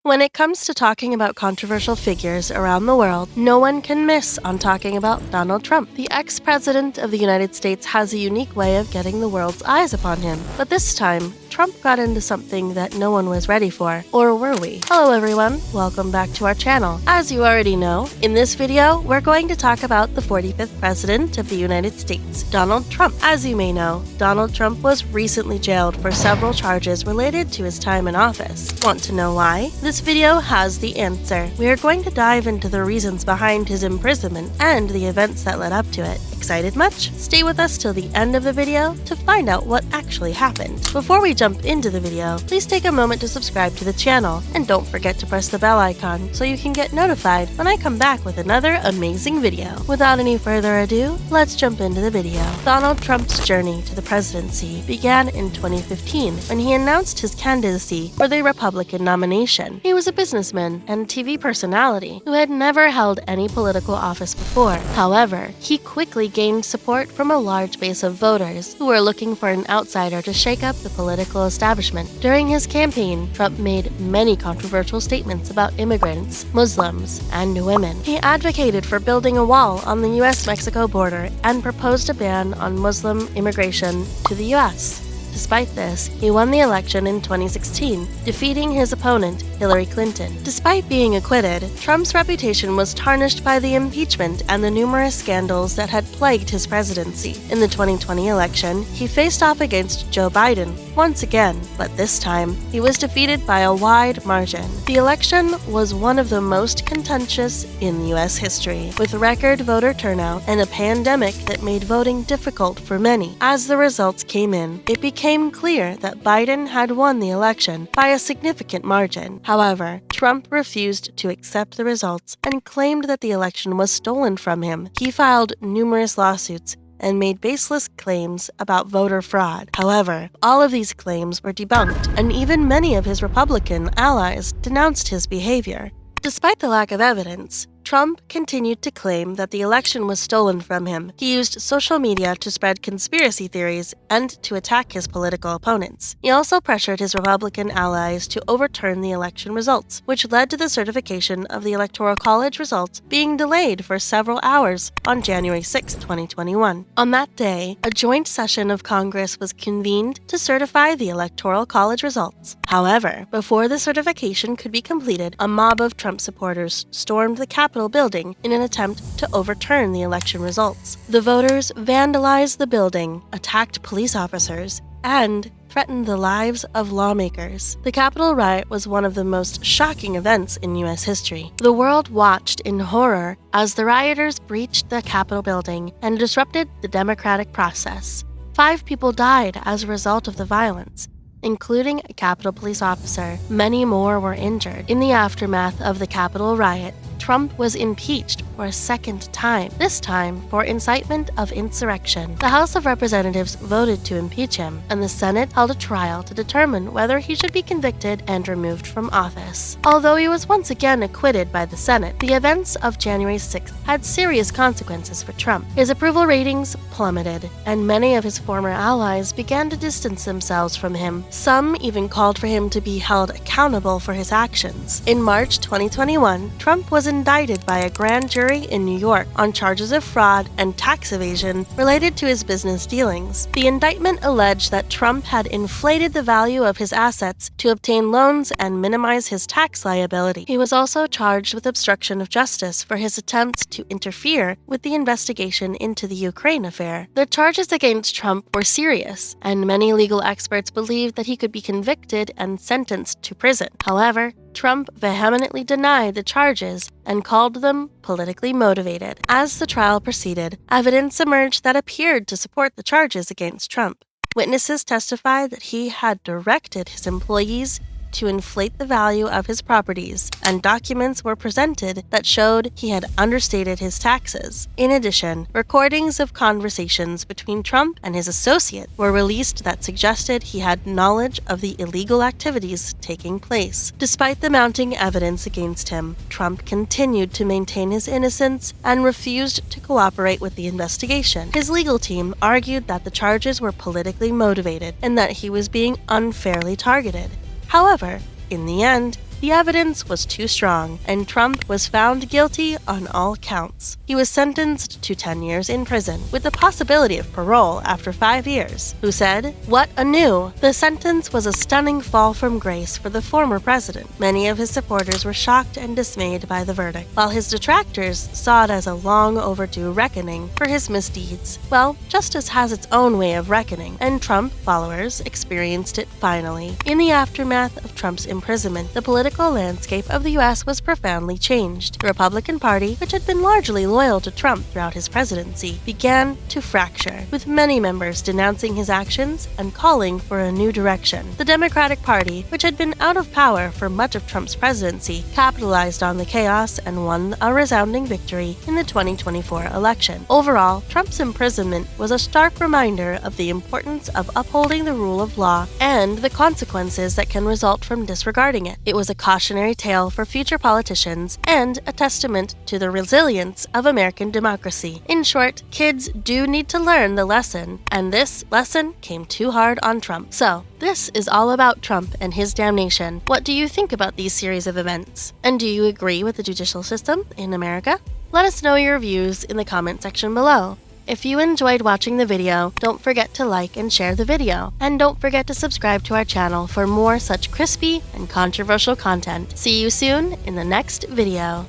When it comes to talking about controversial figures around the world, no one can miss on talking about Donald Trump. The ex-president of the United States has a unique way of getting the world's eyes upon him. But this time, Trump got into something that no one was ready for. Or were we? Hello everyone, welcome back to our channel. As you already know, in this video, we're going to talk about the 45th President of the United States, Donald Trump. As you may know, Donald Trump was recently jailed for several charges related to his time in office. Want to know why? This video has the answer. We are going to dive into the reasons behind his imprisonment and the events that led up to it. Excited much? Stay with us till the end of the video to find out what actually happened. Before we jump into the video, please take a moment to subscribe to the channel and don't forget to press the bell icon so you can get notified when I come back with another amazing video. Without any further ado, let's jump into the video. Donald Trump's journey to the presidency began in 2015 when he announced his candidacy for the Republican nomination. He was a businessman and TV personality who had never held any political office before. However, he quickly gained support from a large base of voters who were looking for an outsider to shake up the political establishment. During his campaign, Trump made many controversial statements about immigrants, Muslims, and women. He advocated for building a wall on the US-Mexico border and proposed a ban on Muslim immigration to the US. Despite this, he won the election in 2016, defeating his opponent, Hillary Clinton. Despite being acquitted, Trump's reputation was tarnished by the impeachment and the numerous scandals that had plagued his presidency. In the 2020 election, he faced off against Joe Biden once again, but this time, he was defeated by a wide margin. The election was one of the most contentious in U.S. history, with record voter turnout and a pandemic that made voting difficult for many. As the results came in, it became clear that Biden had won the election by a significant margin. However, Trump refused to accept the results and claimed that the election was stolen from him. He filed numerous lawsuits and made baseless claims about voter fraud. However, all of these claims were debunked, and even many of his Republican allies denounced his behavior. Despite the lack of evidence, Trump continued to claim that the election was stolen from him. He used social media to spread conspiracy theories and to attack his political opponents. He also pressured his Republican allies to overturn the election results, which led to the certification of the Electoral College results being delayed for several hours on January 6, 2021. On that day, a joint session of Congress was convened to certify the Electoral College results. However, before the certification could be completed, a mob of Trump supporters stormed the Capitol building in an attempt to overturn the election results. The voters vandalized the building, attacked police officers, and threatened the lives of lawmakers. The Capital Riot was one of the most shocking events in U.S. history. The world watched in horror as the rioters breached the Capitol building and disrupted the democratic process. 5 people died as a result of the violence, including a Capitol police officer. Many more were injured. In the aftermath of the Capitol riot, Trump was impeached for a second time, this time for incitement of insurrection. The House of Representatives voted to impeach him, and the Senate held a trial to determine whether he should be convicted and removed from office. Although he was once again acquitted by the Senate, the events of January 6th had serious consequences for Trump. His approval ratings plummeted, and many of his former allies began to distance themselves from him. Some even called for him to be held accountable for his actions. In March 2021, Trump was indicted by a grand jury in New York on charges of fraud and tax evasion related to his business dealings. The indictment alleged that Trump had inflated the value of his assets to obtain loans and minimize his tax liability. He was also charged with obstruction of justice for his attempts to interfere with the investigation into the Ukraine affair. The charges against Trump were serious, and many legal experts believed that he could be convicted and sentenced to prison. However, Trump vehemently denied the charges and called them politically motivated. As the trial proceeded, evidence emerged that appeared to support the charges against Trump. Witnesses testified that he had directed his employees to inflate the value of his properties, and documents were presented that showed he had understated his taxes. In addition, recordings of conversations between Trump and his associate were released that suggested he had knowledge of the illegal activities taking place. Despite the mounting evidence against him, Trump continued to maintain his innocence and refused to cooperate with the investigation. His legal team argued that the charges were politically motivated and that he was being unfairly targeted. However, in the end, the evidence was too strong, and Trump was found guilty on all counts. He was sentenced to 10 years in prison, with the possibility of parole after 5 years. Who said, "What anew?" The sentence was a stunning fall from grace for the former president. Many of his supporters were shocked and dismayed by the verdict, while his detractors saw it as a long overdue reckoning for his misdeeds. Well, justice has its own way of reckoning, and Trump followers experienced it finally. In the aftermath of Trump's imprisonment, the political landscape of the U.S. was profoundly changed. The Republican Party, which had been largely loyal to Trump throughout his presidency, began to fracture, with many members denouncing his actions and calling for a new direction. The Democratic Party, which had been out of power for much of Trump's presidency, capitalized on the chaos and won a resounding victory in the 2024 election. Overall, Trump's imprisonment was a stark reminder of the importance of upholding the rule of law and the consequences that can result from disregarding it. It was a cautionary tale for future politicians and a testament to the resilience of American democracy. In short, kids do need to learn the lesson, and this lesson came too hard on Trump. So, this is all about Trump and his damnation. What do you think about these series of events? And do you agree with the judicial system in America? Let us know your views in the comment section below. If you enjoyed watching the video, don't forget to like and share the video. And don't forget to subscribe to our channel for more such crispy and controversial content. See you soon in the next video.